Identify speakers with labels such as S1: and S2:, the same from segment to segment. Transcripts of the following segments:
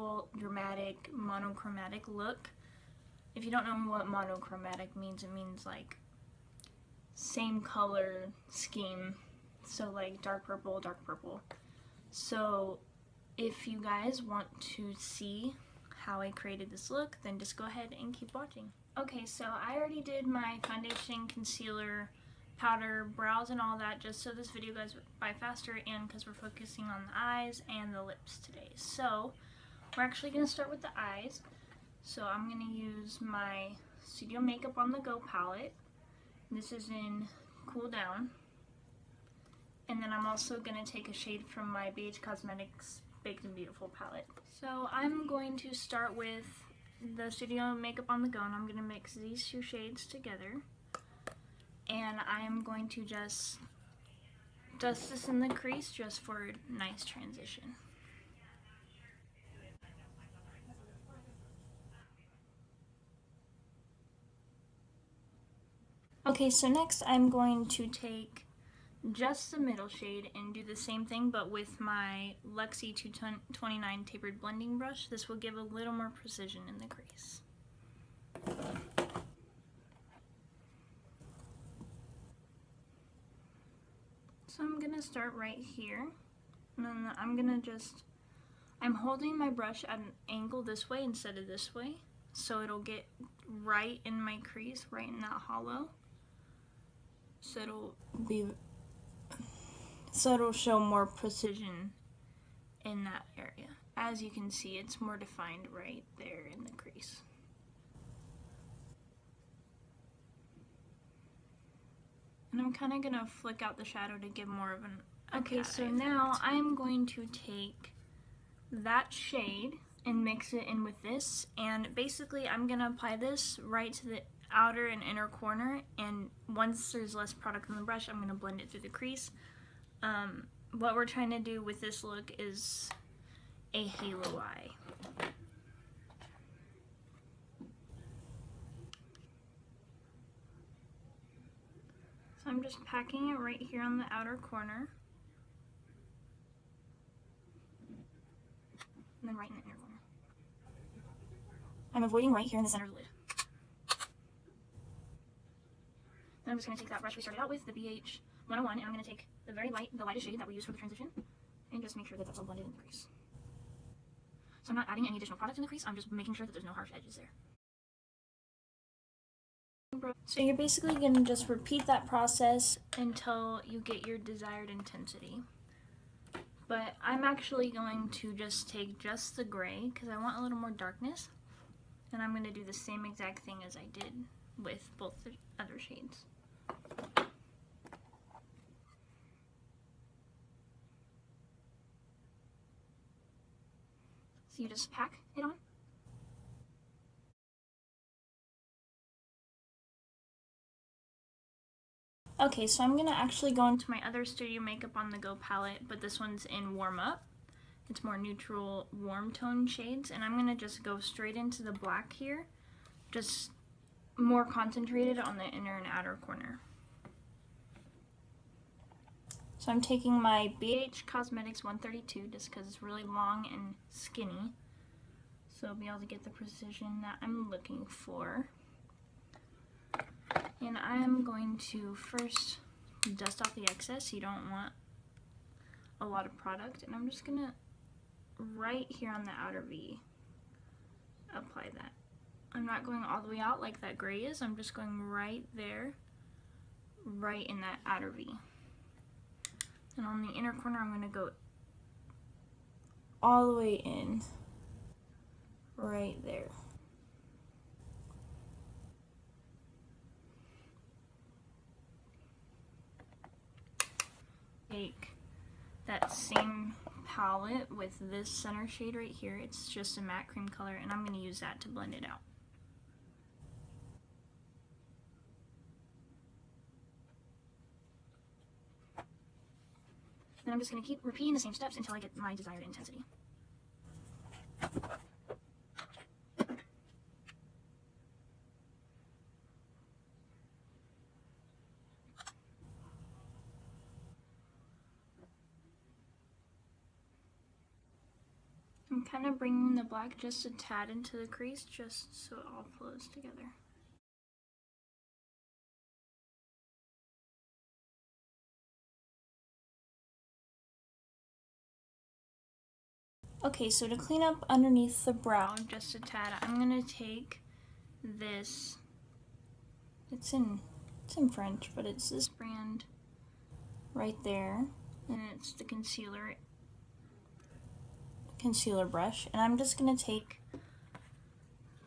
S1: full dramatic monochromatic look. If you don't know what monochromatic means, it means like same color scheme, so like dark purple, dark purple. So if you guys want to see how I created this look, then just go ahead and keep watching. Okay, so I already did my foundation, concealer, powder, brows, and all that just so this video goes by faster and because we're focusing on the eyes and the lips today. So we're actually going to start with the eyes. So I'm going to use my Studio Makeup on the Go palette. This is in Cool Down. And then I'm also going to take a shade from my BH Cosmetics Baked and Beautiful palette. So I'm going to start with the Studio Makeup on the Go, and I'm going to mix these two shades together. And I am going to just dust this in the crease just for a nice transition. Okay, so next I'm going to take just the middle shade and do the same thing but with my Luxie 229 tapered blending brush. This will give a little more precision in the crease. So I'm going to start right here, and then I'm holding my brush at an angle this way instead of this way, so it'll get right in my crease, right in that hollow. So it'll show more precision in that area. As you can see, it's more defined right there in the crease. And I'm kind of going to flick out the shadow to give more of an okay, so now I'm going to take that shade and mix it in with this, and basically I'm going to apply this right to the outer and inner corner, and once there's less product on the brush, I'm going to blend it through the crease. What we're trying to do with this look is a halo eye. So I'm just packing it right here on the outer corner, and then right in the inner corner. I'm avoiding right here in the center of the lid. Then I'm just going to take that brush we started out with, the BH 101, and I'm going to take the lightest shade that we use for the transition, and just make sure that that's all blended in the crease. So I'm not adding any additional product in the crease, I'm just making sure that there's no harsh edges there. So you're basically going to just repeat that process until you get your desired intensity. But I'm actually going to just take just the gray because I want a little more darkness, and I'm going to do the same exact thing as I did with both the other shades. So you just pack it on. Okay, so I'm going to actually go into my other Studio Makeup on the Go palette, but this one's in Warm Up. It's more neutral, warm tone shades, and I'm going to just go straight into the black here, just more concentrated on the inner and outer corner. So I'm taking my BH Cosmetics 132 just because it's really long and skinny, so I'll be able to get the precision that I'm looking for. And I'm going to first dust off the excess. You don't want a lot of product, and I'm just going to, right here on the outer V, apply that. I'm not going all the way out like that gray is, I'm just going right there, right in that outer V. And on the inner corner, I'm going to go all the way in, right there. Take that same palette with this center shade right here. It's just a matte cream color, and I'm going to use that to blend it out. Then I'm just going to keep repeating the same steps until I get my desired intensity. I'm I'm kind of bringing the black just a tad into the crease just so it all flows together. Okay, so to clean up underneath the brow just a tad, I'm gonna take this, it's in French, but it's this brand right there, and it's the concealer brush, and I'm just gonna take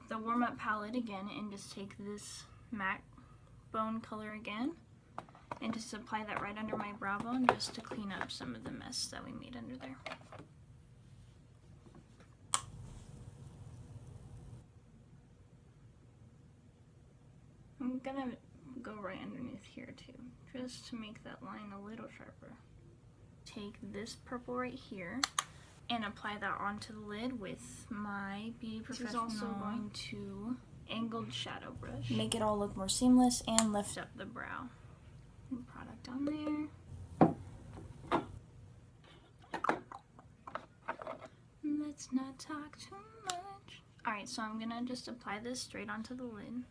S1: the warm up palette again and just take this matte bone color again and just apply that right under my brow bone just to clean up some of the mess that we made under there. I'm gonna go right underneath here too, just to make that line a little sharper. Take this purple right here and apply that onto the lid with my Beauty Professional. This is also going to angled shadow brush. Make it all look more seamless and lift up the brow. And product on there. Let's not talk too much. Alright, so I'm gonna just apply this straight onto the lid.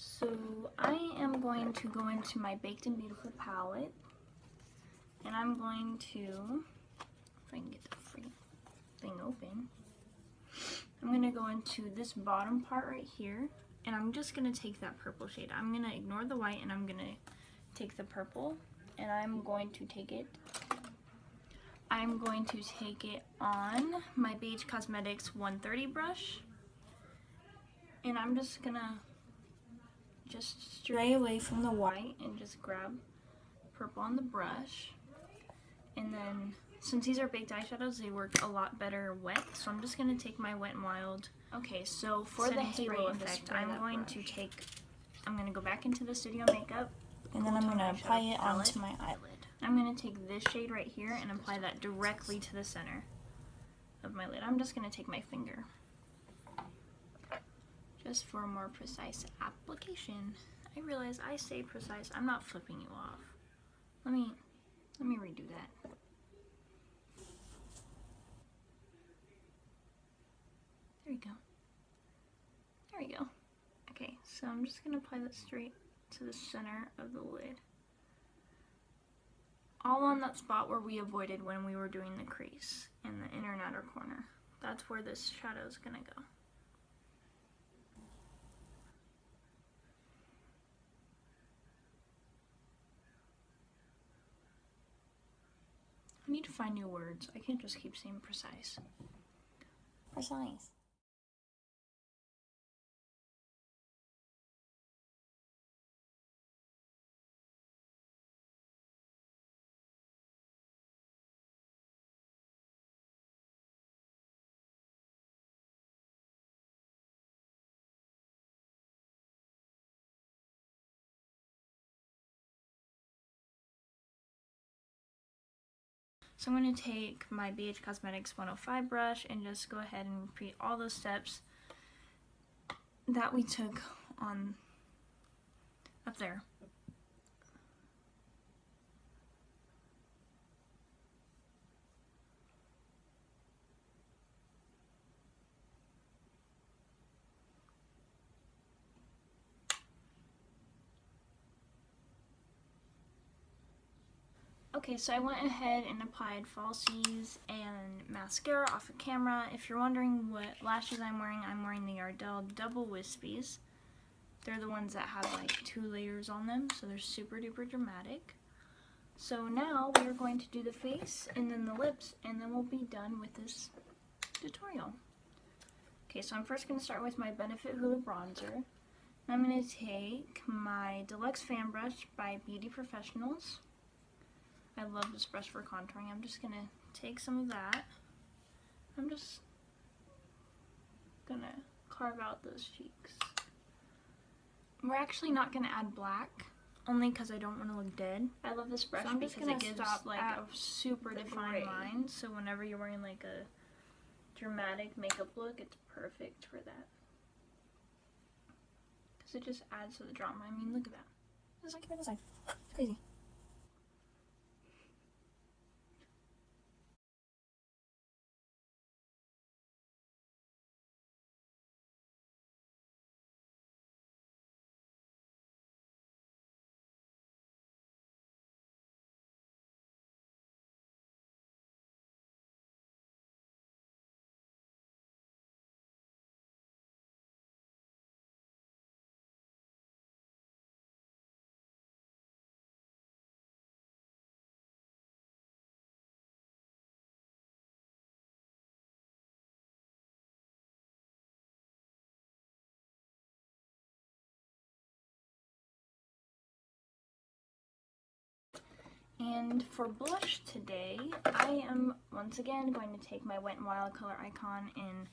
S1: So I am going to go into my Baked and Beautiful palette, and I'm going to, if I can get the freaking thing open, I'm going to go into this bottom part right here, and I'm just going to take that purple shade. I'm going to ignore the white, and I'm going to take the purple, and I'm going to take it on my Beige Cosmetics 130 brush, and I'm just going to stray away from the white and just grab purple on the brush. And then, since these are baked eyeshadows, they work a lot better wet, so I'm just going to take my Wet n Wild. Okay, so for the halo effect, I'm going to go back into the Studio Makeup, and then I'm going to apply it onto my eyelid. I'm going to take this shade right here and apply that directly to the center of my lid. I'm just going to take my finger, just for a more precise application. I realize I say precise. I'm not flipping you off. Let me redo that. There we go. There we go. Okay, so I'm just gonna apply that straight to the center of the lid. All on that spot where we avoided when we were doing the crease in the inner and outer corner. That's where this shadow is gonna go. I need to find new words. I can't just keep saying precise. Precise. So I'm going to take my BH Cosmetics 105 brush and just go ahead and repeat all those steps that we took on up there. Okay, so I went ahead and applied falsies and mascara off of camera. If you're wondering what lashes I'm wearing the Ardell Double Wispies. They're the ones that have like 2 layers on them, so they're super duper dramatic. So now we are going to do the face and then the lips, and then we'll be done with this tutorial. Okay, so I'm first going to start with my Benefit Hoola bronzer. I'm going to take my Deluxe Fan Brush by Beauty Professionals. I love this brush for contouring. I'm just going to take some of that. I'm just going to carve out those cheeks. we're actually not going to add black, only because I don't want to look dead. I love this brush because it gives like a super defined line, so whenever you're wearing like a dramatic makeup look, it's perfect for that. Because it just adds to the drama. I mean, look at that. It's like this side. It's crazy. And for blush today, I am once again going to take my Wet n Wild Color Icon in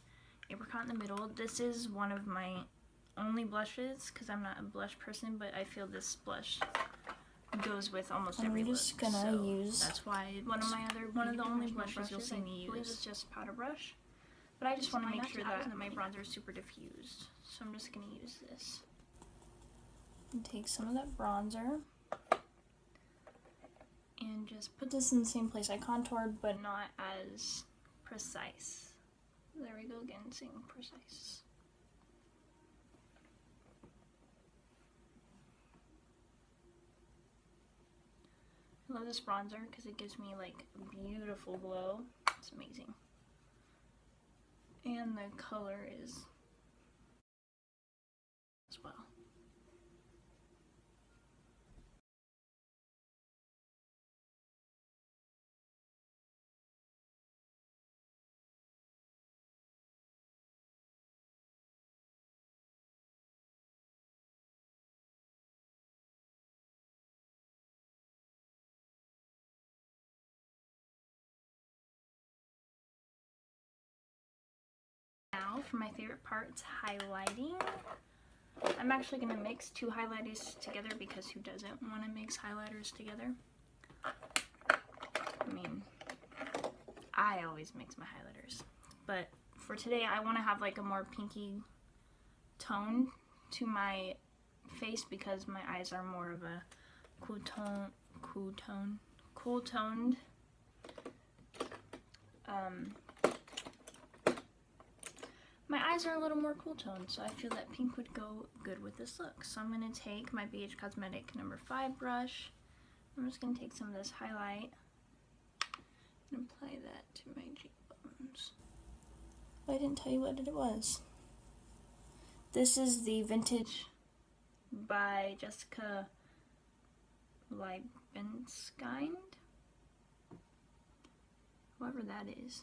S1: Apricot in the Middle. This is one of my only blushes because I'm not a blush person, but I feel this blush goes with almost every look. I'm just gonna use. That's why one of the only blushes you'll see me use is just powder brush. But I just want to make sure that my bronzer is super diffused, so I'm just gonna use this. And take some of that bronzer. And just put this in the same place I contoured, but not as precise. There we go again, saying precise. I love this bronzer because it gives me like a beautiful glow. It's amazing. And the color is as well. Now for my favorite part, it's highlighting. I'm actually going to mix two highlighters together because who doesn't want to mix highlighters together? I mean, I always mix my highlighters. But for today, I want to have like a more pinky tone to my face because my eyes are more of a cool toned. My eyes are a little more cool toned, so I feel that pink would go good with this look. So I'm going to take my BH Cosmetic number 5 brush. I'm just going to take some of this highlight and apply that to my cheekbones. I didn't tell you what it was. This is the Vintage by Jessica Liebenskind. Whoever that is.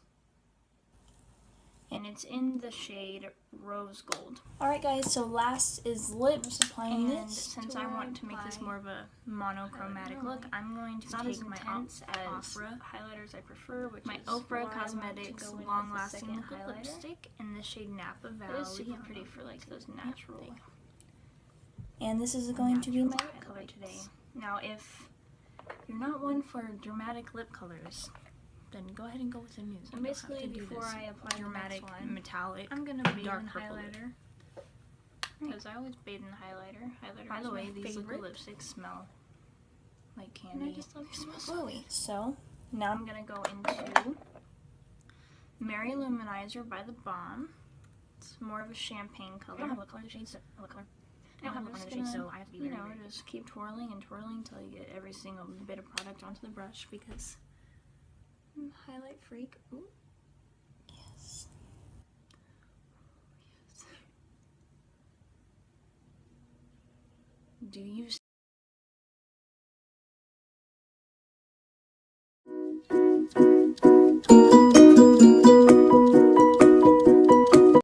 S1: And it's in the shade Rose Gold. Alright guys, so last is lips. Applying this. Since I want to make this more of a monochromatic look, I'm going to take my Ofra highlighters I prefer, which is Ofra Cosmetics Long Lasting Liquid Lipstick in the shade Napa Valley. It's super pretty for like those natural. And this is going to be my lip color today. Now if you're not one for dramatic lip colors, then go ahead and go with the nude. So basically, before I apply dramatic metallic, I'm gonna bathe in highlighter because I always bathe in highlighter. By the way, these liquid lipsticks smell like candy. And I just love them. They smell glowy. So now I'm gonna go into Mary Luminizer by the Balm. It's more of a champagne color. I don't have lip color shades. I don't have lip color shades, so I have to be very, just keep twirling and twirling until you get every single bit of product onto the brush because I'm a highlight freak. Ooh. Yes. Yes. Do you